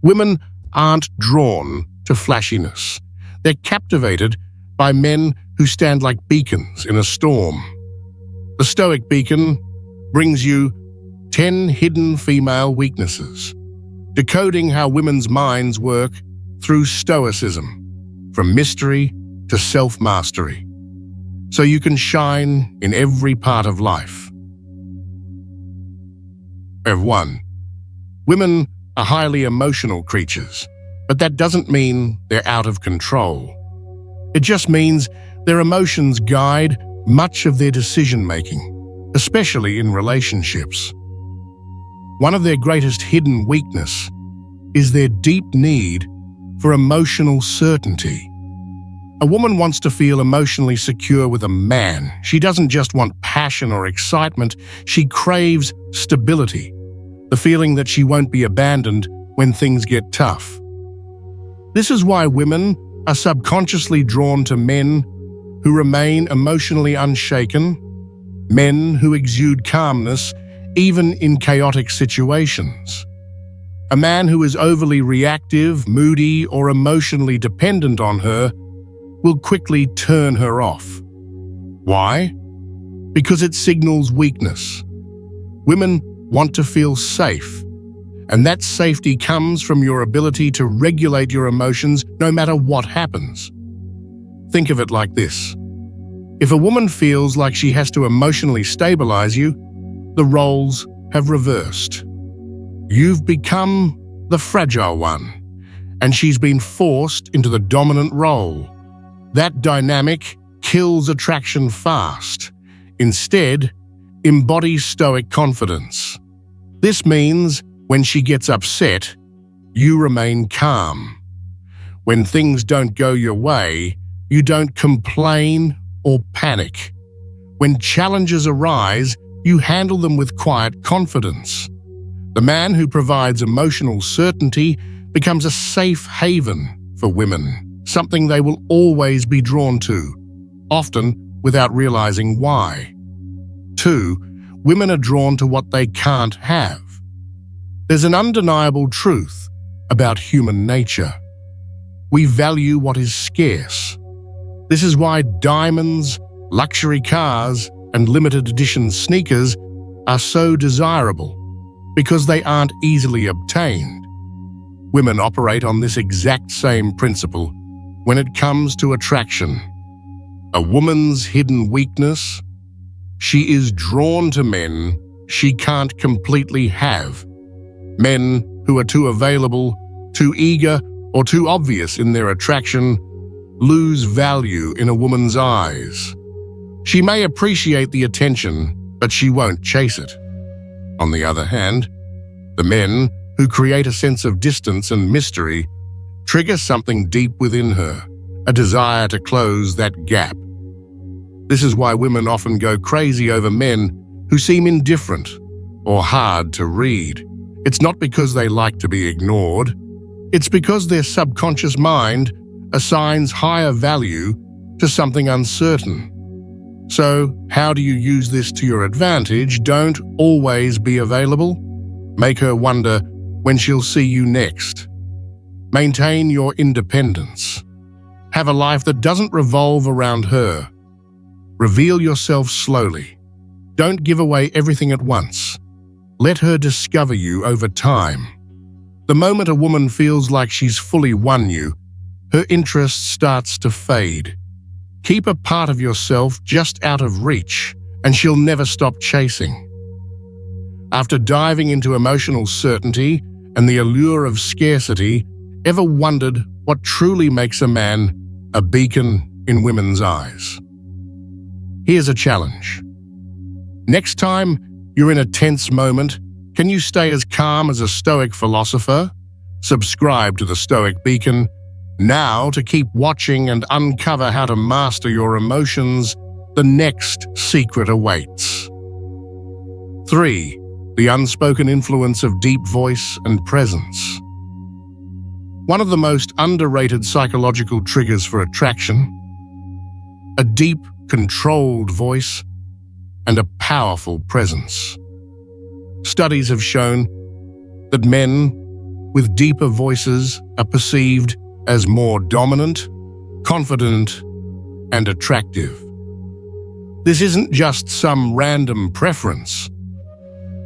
Women aren't drawn to flashiness. They're captivated by men who stand like beacons in a storm. The Stoic beacon brings you 10 hidden female weaknesses, decoding how women's minds work through Stoicism, from mystery to self-mastery, so you can shine in every part of life. 1. Women are highly emotional creatures, but that doesn't mean they're out of control. It just means their emotions guide much of their decision-making, especially in relationships. One of their greatest hidden weakness is their deep need for emotional certainty. A woman wants to feel emotionally secure with a man. She doesn't just want passion or excitement, she craves stability, the feeling that she won't be abandoned when things get tough. This is why women are subconsciously drawn to men who remain emotionally unshaken, men who exude calmness even in chaotic situations. A man who is overly reactive, moody, or emotionally dependent on her will quickly turn her off. Why? Because it signals weakness. Women want to feel safe, and that safety comes from your ability to regulate your emotions no matter what happens. Think of it like this. If a woman feels like she has to emotionally stabilize you, the roles have reversed. You've become the fragile one, and she's been forced into the dominant role. That dynamic kills attraction fast. Instead, embody Stoic confidence. This means when she gets upset, you remain calm. When things don't go your way, you don't complain or panic. When challenges arise, you handle them with quiet confidence. The man who provides emotional certainty becomes a safe haven for women, something they will always be drawn to, often without realizing why. 2. Women are drawn to what they can't have. There's an undeniable truth about human nature. We value what is scarce. This is why diamonds, luxury cars, and limited edition sneakers are so desirable, because they aren't easily obtained. Women operate on this exact same principle when it comes to attraction. A woman's hidden weakness: she is drawn to men she can't completely have. Men who are too available, too eager, or too obvious in their attraction lose value in a woman's eyes. She may appreciate the attention, but she won't chase it. On the other hand, the men who create a sense of distance and mystery trigger something deep within her, a desire to close that gap. This is why women often go crazy over men who seem indifferent or hard to read. It's not because they like to be ignored. It's because their subconscious mind assigns higher value to something uncertain. So, how do you use this to your advantage? Don't always be available. Make her wonder when she'll see you next. Maintain your independence. Have a life that doesn't revolve around her. Reveal yourself slowly. Don't give away everything at once. Let her discover you over time. The moment a woman feels like she's fully won you, her interest starts to fade. Keep a part of yourself just out of reach, and she'll never stop chasing. After diving into emotional certainty and the allure of scarcity, ever wondered what truly makes a man a beacon in women's eyes? Here's a challenge. Next time you're in a tense moment, can you stay as calm as a Stoic philosopher? Subscribe to the Stoic Beacon now to keep watching and uncover how to master your emotions. The next secret awaits. 3. The unspoken influence of deep voice and presence. One of the most underrated psychological triggers for attraction: a deep, controlled voice and a powerful presence. Studies have shown that men with deeper voices are perceived as more dominant, confident, and attractive. This isn't just some random preference.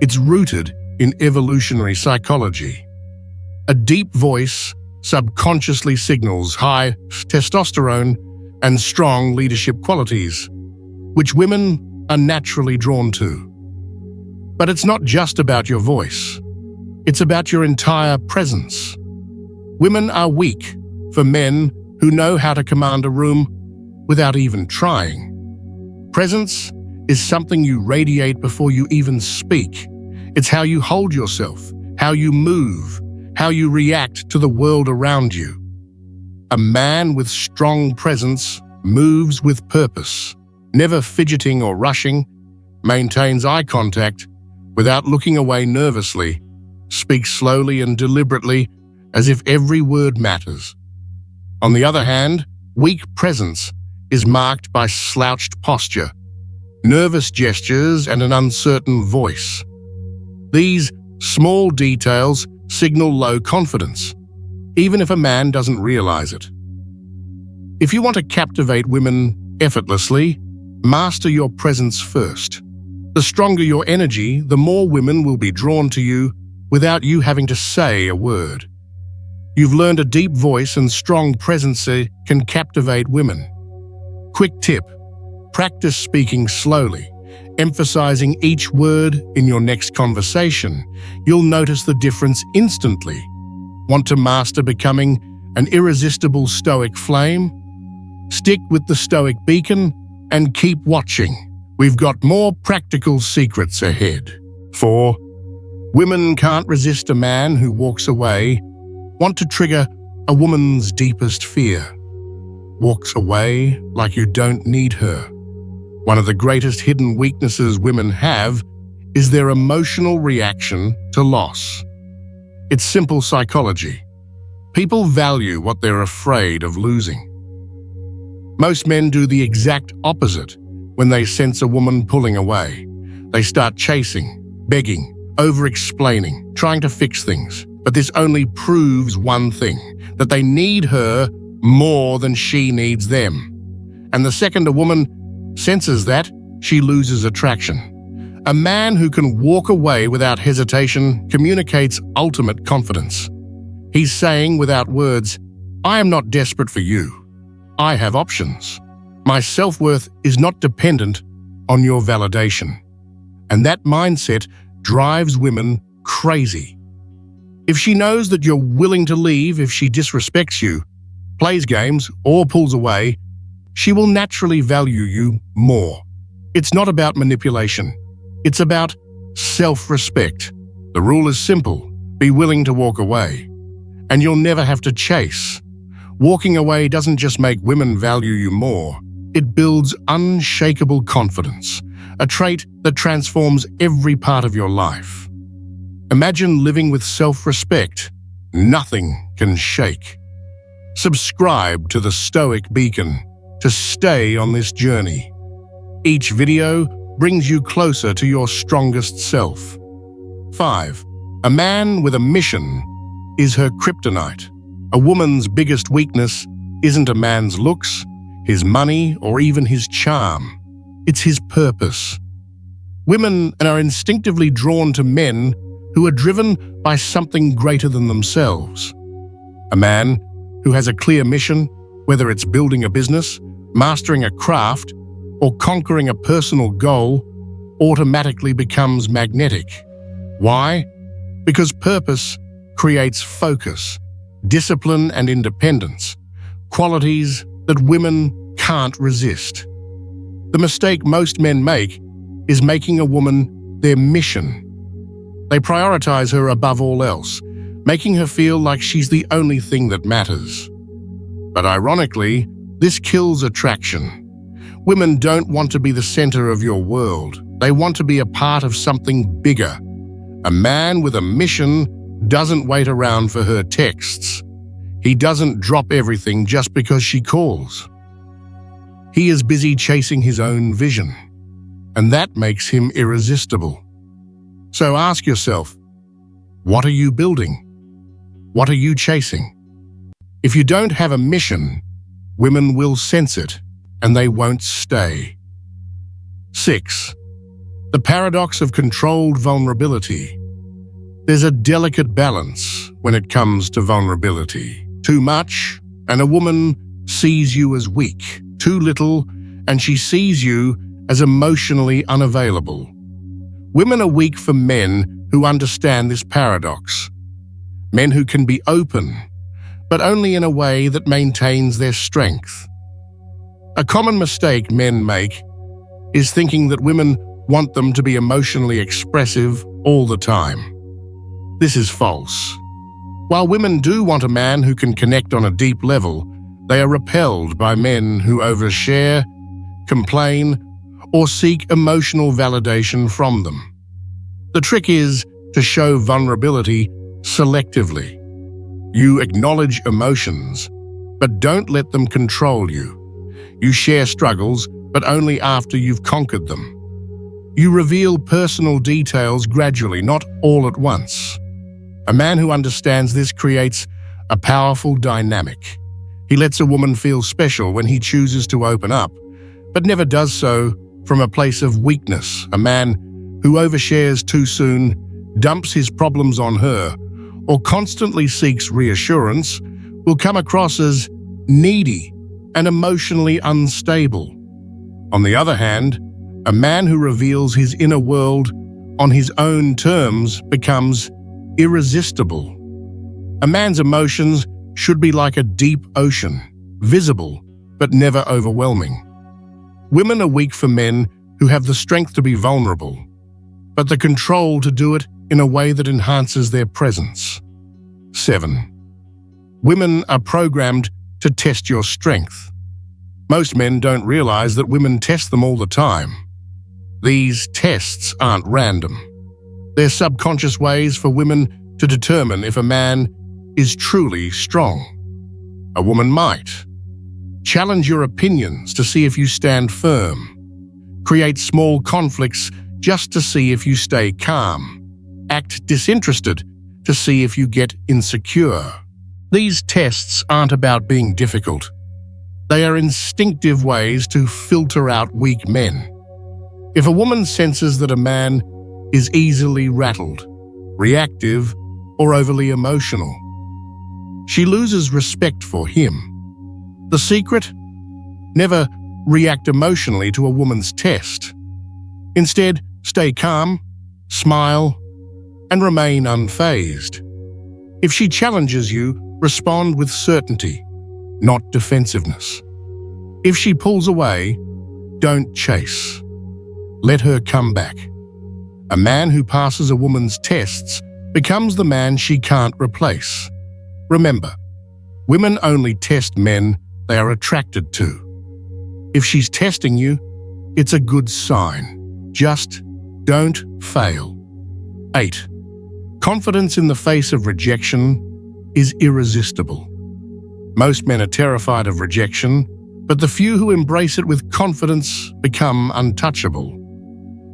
It's rooted in evolutionary psychology. A deep voice subconsciously signals high testosterone and strong leadership qualities, which women are naturally drawn to. But it's not just about your voice. It's about your entire presence. Women are weak for men who know how to command a room without even trying. Presence is something you radiate before you even speak. It's how you hold yourself, how you move, how you react to the world around you. A man with strong presence moves with purpose, never fidgeting or rushing, maintains eye contact without looking away nervously, speaks slowly and deliberately as if every word matters. On the other hand, weak presence is marked by slouched posture, nervous gestures, and an uncertain voice. These small details signal low confidence, even if a man doesn't realize it. If you want to captivate women effortlessly, master your presence first. The stronger your energy, the more women will be drawn to you without you having to say a word. You've learned a deep voice and strong presence can captivate women. Quick tip: practice speaking slowly, emphasizing each word in your next conversation. You'll notice the difference instantly. Want to master becoming an irresistible Stoic flame? Stick with the Stoic beacon and keep watching. We've got more practical secrets ahead. 4. Women can't resist a man who walks away. Want to trigger a woman's deepest fear? Walks away like you don't need her. One of the greatest hidden weaknesses women have is their emotional reaction to loss. It's simple psychology. People value what they're afraid of losing. Most men do the exact opposite when they sense a woman pulling away. They start chasing, begging, over-explaining, trying to fix things. But this only proves one thing, that they need her more than she needs them. And the second a woman senses that, she loses attraction. A man who can walk away without hesitation communicates ultimate confidence. He's saying without words, "I am not desperate for you. I have options. My self-worth is not dependent on your validation." And that mindset drives women crazy. If she knows that you're willing to leave if she disrespects you, plays games, or pulls away, she will naturally value you more. It's not about manipulation. It's about self-respect. The rule is simple: be willing to walk away, and you'll never have to chase. Walking away doesn't just make women value you more, it builds unshakable confidence, a trait that transforms every part of your life. Imagine living with self-respect. Nothing can shake. Subscribe to the Stoic Beacon to stay on this journey. Each video brings you closer to your strongest self. 5. A man with a mission is her kryptonite. A woman's biggest weakness isn't a man's looks, his money, or even his charm. It's his purpose. Women are instinctively drawn to men who are driven by something greater than themselves. A man who has a clear mission, whether it's building a business, mastering a craft, or conquering a personal goal, automatically becomes magnetic. Why? Because purpose creates focus, discipline, and independence, qualities that women can't resist. The mistake most men make is making a woman their mission. They prioritize her above all else, making her feel like she's the only thing that matters. But ironically, this kills attraction. Women don't want to be the center of your world. They want to be a part of something bigger. A man with a mission doesn't wait around for her texts. He doesn't drop everything just because she calls. He is busy chasing his own vision, and that makes him irresistible. So ask yourself, what are you building? What are you chasing? If you don't have a mission, women will sense it and they won't stay. 6. The paradox of controlled vulnerability. There's a delicate balance when it comes to vulnerability. Too much, and a woman sees you as weak. Too little, and she sees you as emotionally unavailable. Women are weak for men who understand this paradox. Men who can be open, but only in a way that maintains their strength. A common mistake men make is thinking that women want them to be emotionally expressive all the time. This is false. While women do want a man who can connect on a deep level, they are repelled by men who overshare, complain, or seek emotional validation from them. The trick is to show vulnerability selectively. You acknowledge emotions, but don't let them control you. You share struggles, but only after you've conquered them. You reveal personal details gradually, not all at once. A man who understands this creates a powerful dynamic. He lets a woman feel special when he chooses to open up, but never does so from a place of weakness. A man who overshares too soon, dumps his problems on her, or constantly seeks reassurance will come across as needy and emotionally unstable. On the other hand, a man who reveals his inner world on his own terms becomes irresistible. A man's emotions should be like a deep ocean, visible but never overwhelming. Women are weak for men who have the strength to be vulnerable, but the control to do it in a way that enhances their presence. 7. Women are programmed to test your strength. Most men don't realize that women test them all the time. These tests aren't random. They're subconscious ways for women to determine if a man is truly strong. A woman might challenge your opinions to see if you stand firm, create small conflicts just to see if you stay calm, act disinterested to see if you get insecure. These tests aren't about being difficult. They are instinctive ways to filter out weak men. If a woman senses that a man is easily rattled, reactive, or overly emotional, she loses respect for him. The secret? Never react emotionally to a woman's test. Instead, stay calm, smile, and remain unfazed. If she challenges you, respond with certainty, not defensiveness. If she pulls away, don't chase. Let her come back. A man who passes a woman's tests becomes the man she can't replace. Remember, women only test men they are attracted to. If she's testing you, it's a good sign. Just don't fail. 8. Confidence in the face of rejection is irresistible. Most men are terrified of rejection, but the few who embrace it with confidence become untouchable.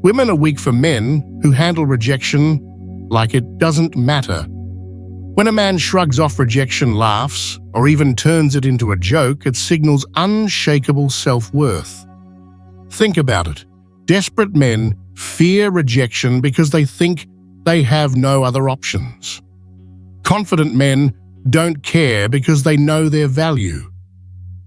Women are weak for men who handle rejection like it doesn't matter. When a man shrugs off rejection, laughs, or even turns it into a joke, it signals unshakable self-worth. Think about it. Desperate men fear rejection because they think they have no other options. Confident men don't care because they know their value.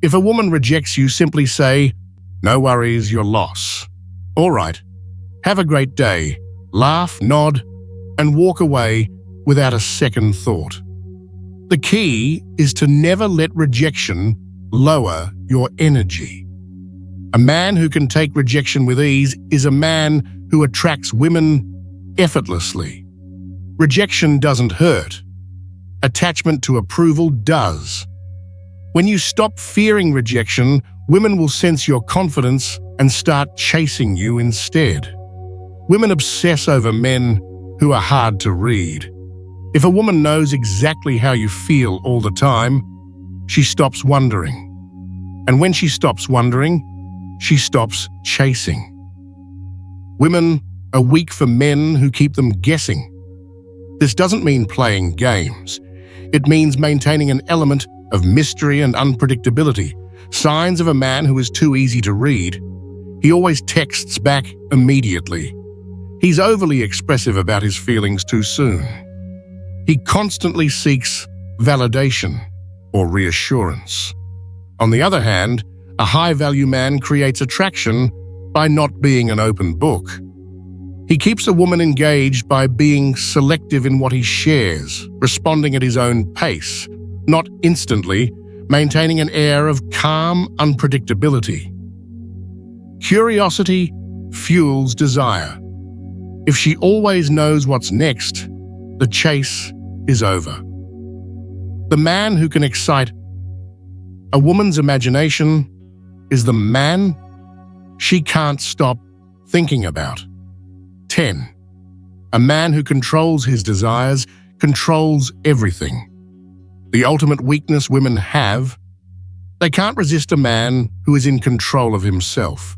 If a woman rejects you, simply say, "No worries, your loss. All right, have a great day." Laugh, nod, and walk away without a second thought. The key is to never let rejection lower your energy. A man who can take rejection with ease is a man who attracts women effortlessly. Rejection doesn't hurt. Attachment to approval does. When you stop fearing rejection, women will sense your confidence and start chasing you instead. Women obsess over men who are hard to read. If a woman knows exactly how you feel all the time, she stops wondering. And when she stops wondering, she stops chasing. Women are weak for men who keep them guessing. This doesn't mean playing games. It means maintaining an element of mystery and unpredictability, signs of a man who is too easy to read. He always texts back immediately. He's overly expressive about his feelings too soon. He constantly seeks validation or reassurance. On the other hand, a high-value man creates attraction by not being an open book. He keeps a woman engaged by being selective in what he shares, responding at his own pace, not instantly, maintaining an air of calm unpredictability. Curiosity fuels desire. If she always knows what's next, the chase is over. The man who can excite a woman's imagination is the man she can't stop thinking about. 10. A man who controls his desires controls everything. The ultimate weakness women have: they can't resist a man who is in control of himself.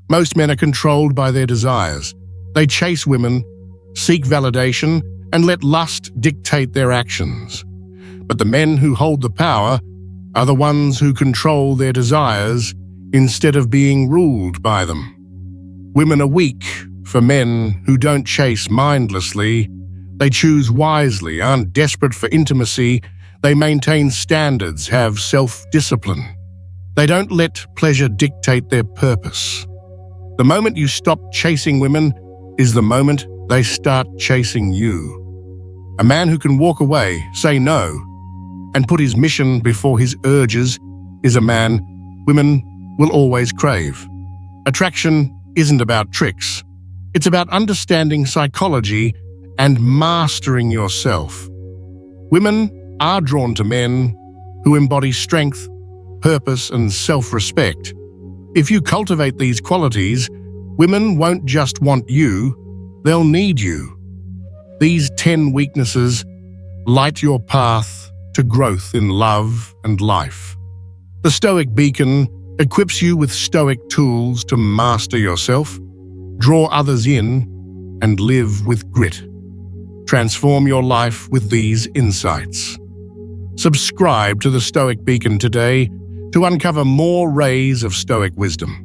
Most men are controlled by their desires. They chase women, seek validation, and let lust dictate their actions. But the men who hold the power are the ones who control their desires instead of being ruled by them. Women are weak for men who don't chase mindlessly. They choose wisely, aren't desperate for intimacy. They maintain standards, have self-discipline. They don't let pleasure dictate their purpose. The moment you stop chasing women is the moment they start chasing you. A man who can walk away, say no, and put his mission before his urges is a man women will always crave. Attraction isn't about tricks. It's about understanding psychology and mastering yourself. Women are drawn to men who embody strength, purpose, and self-respect. If you cultivate these qualities, women won't just want you, they'll need you. These 10 weaknesses light your path to growth in love and life. The Stoic Beacon equips you with Stoic tools to master yourself, draw others in, and live with grit. Transform your life with these insights. Subscribe to the Stoic Beacon today to uncover more rays of Stoic wisdom.